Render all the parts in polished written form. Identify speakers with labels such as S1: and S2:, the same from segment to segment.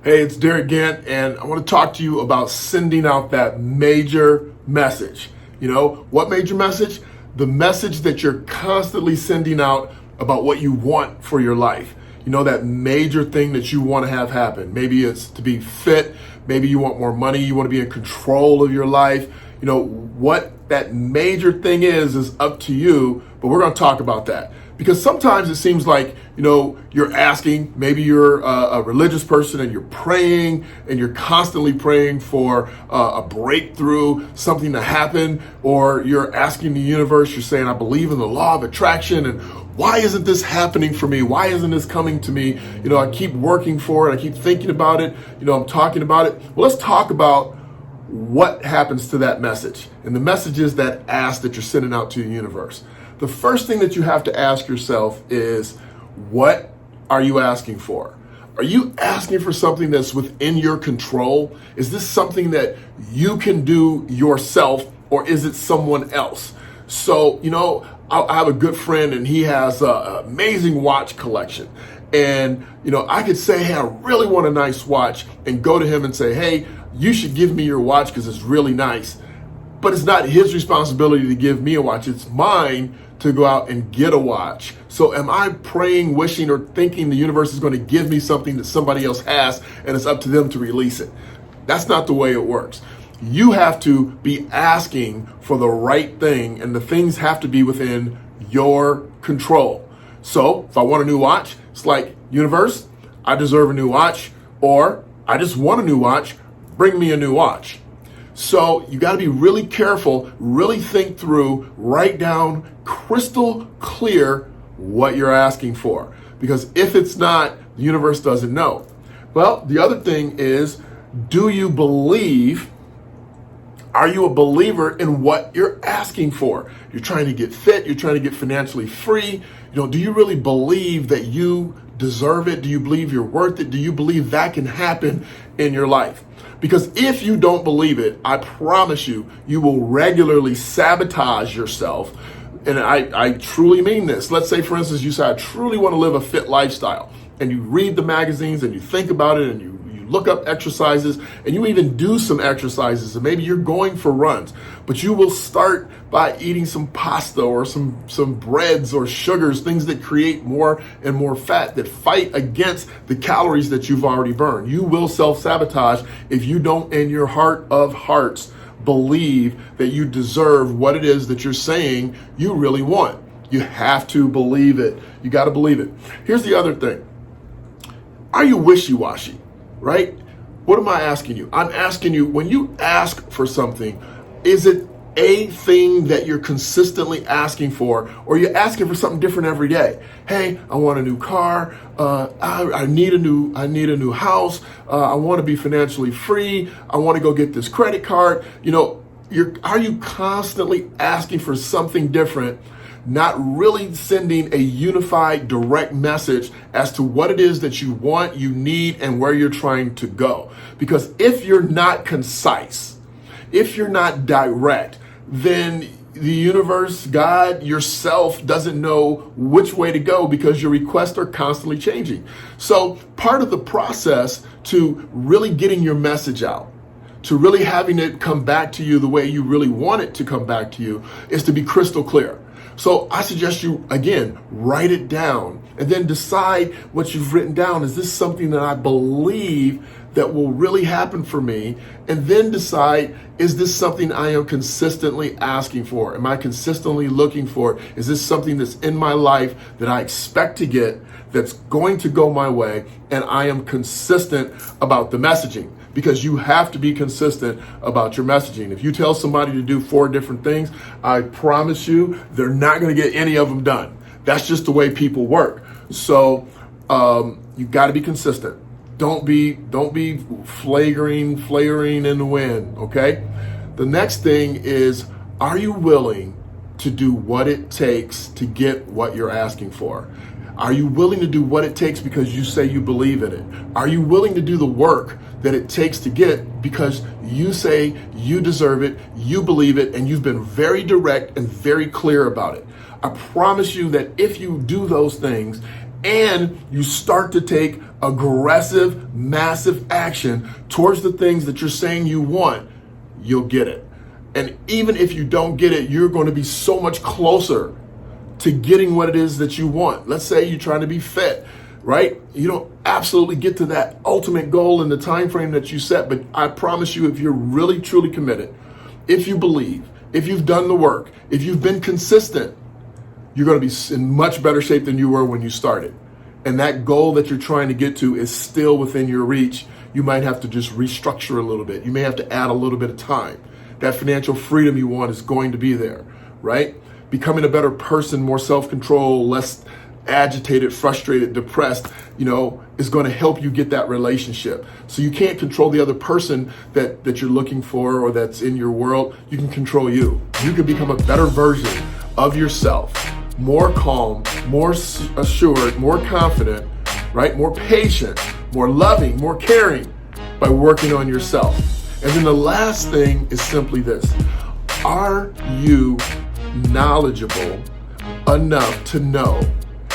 S1: Hey, it's Derick Gant, and I want to talk to you about sending out that major message. You know, what major message? The message that you're constantly sending out about what you want for your life. You know, that major thing that you want to have happen. Maybe it's to be fit. Maybe you want more money. You want to be in control of your life. You know, what that major thing is up to you, but we're going to talk about that. Because sometimes it seems like, you're asking, maybe you're a religious person and you're praying and you're constantly praying for a breakthrough, something to happen, or you're asking the universe, you're saying, I believe in the law of attraction, and why isn't this happening for me? Why isn't this coming to me? I keep working for it. I keep thinking about it. I'm talking about it. Well, let's talk about what happens to that message. And the message is that ask that you're sending out to the universe. The first thing that you have to ask yourself is, what are you asking for? Are you asking for something that's within your control? Is this something that you can do yourself, or is it someone else? So, I have a good friend and he has an amazing watch collection. And, I could say, hey, I really want a nice watch, and go to him and say, hey, you should give me your watch because it's really nice. But it's not his responsibility to give me a watch. It's mine to go out and get a watch. So am I praying, wishing, or thinking the universe is going to give me something that somebody else has and it's up to them to release it? That's not the way it works. You have to be asking for the right thing, and the things have to be within your control. So if I want a new watch, it's like, universe, I deserve a new watch, or I just want a new watch, bring me a new watch. So you got to be really careful, really think through, write down crystal clear what you're asking for. Because if it's not, the universe doesn't know. Well, the other thing is, do you believe? Are you a believer in what you're asking for? You're trying to get fit. You're trying to get financially free. Do you really believe that you deserve it? Do you believe you're worth it? Do you believe that can happen in your life? Because if you don't believe it, I promise you, you will regularly sabotage yourself. And I truly mean this. Let's say, for instance, you say, I truly want to live a fit lifestyle. And you read the magazines and you think about it and you look up exercises and you even do some exercises, and maybe you're going for runs, but you will start by eating some pasta or some breads or sugars, things that create more and more fat, that fight against the calories that you've already burned. You will self-sabotage if you don't, in your heart of hearts, believe that you deserve what it is that you're saying you really want. You have to believe it. You got to believe it. Here's the other thing. Are you wishy-washy? Right? What am I asking you? I'm asking you, when you ask for something, is it a thing that you're consistently asking for, or you're asking for something different every day? Hey, I want a new car. I need a new house. I want to be financially free. I want to go get this credit card. Are you constantly asking for something different, not really sending a unified, direct message as to what it is that you want, you need, and where you're trying to go? Because if you're not concise, if you're not direct, then the universe, God, yourself doesn't know which way to go, because your requests are constantly changing. So part of the process to really getting your message out, to really having it come back to you the way you really want it to come back to you, is to be crystal clear. So I suggest you, again, write it down and then decide what you've written down. Is this something that I believe that will really happen for me? And then decide, is this something I am consistently asking for? Am I consistently looking for? Is this something that's in my life that I expect to get, that's going to go my way, and I am consistent about the messaging? Because you have to be consistent about your messaging. If you tell somebody to do 4 different things, I promise you, they're not going to get any of them done. That's just the way people work. So you got to be consistent. Don't be flaring in the wind. Okay. The next thing is, are you willing to do what it takes to get what you're asking for? Are you willing to do what it takes because you say you believe in it? Are you willing to do the work that it takes to get because you say you deserve it, you believe it, and you've been very direct and very clear about it? I promise you that if you do those things, and you start to take aggressive, massive action towards the things that you're saying you want, you'll get it. And even if you don't get it, you're going to be so much closer to getting what it is that you want. Let's say you're trying to be fit, right? You don't absolutely get to that ultimate goal in the time frame that you set, but I promise you, if you're really truly committed, if you believe, if you've done the work, if you've been consistent, you're going to be in much better shape than you were when you started. And that goal that you're trying to get to is still within your reach. You might have to just restructure a little bit. You may have to add a little bit of time. That financial freedom you want is going to be there, right? Becoming a better person, more self-control, less agitated, frustrated, depressed, is going to help you get that relationship. So you can't control the other person that you're looking for or that's in your world. You can control you. You can become a better version of yourself, more calm, more assured, more confident, right? More patient, more loving, more caring by working on yourself. And then the last thing is simply this. Are you knowledgeable enough to know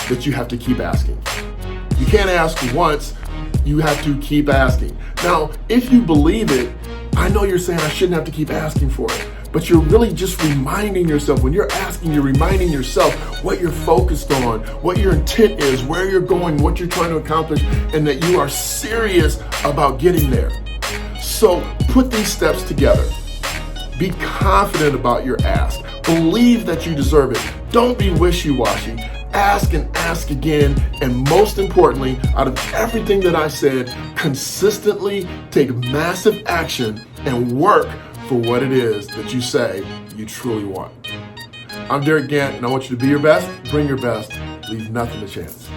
S1: that you have to keep asking? You can't ask once, you have to keep asking. Now, if you believe it, I know you're saying I shouldn't have to keep asking for it, but you're really just reminding yourself. When you're asking, you're reminding yourself what you're focused on, what your intent is, where you're going, what you're trying to accomplish, and that you are serious about getting there. So put these steps together. Be confident about your ask. Believe that you deserve it. Don't be wishy-washy. Ask and ask again. And most importantly, out of everything that I said, consistently take massive action and work for what it is that you say you truly want. I'm Derick Gant, and I want you to be your best, bring your best, leave nothing to chance.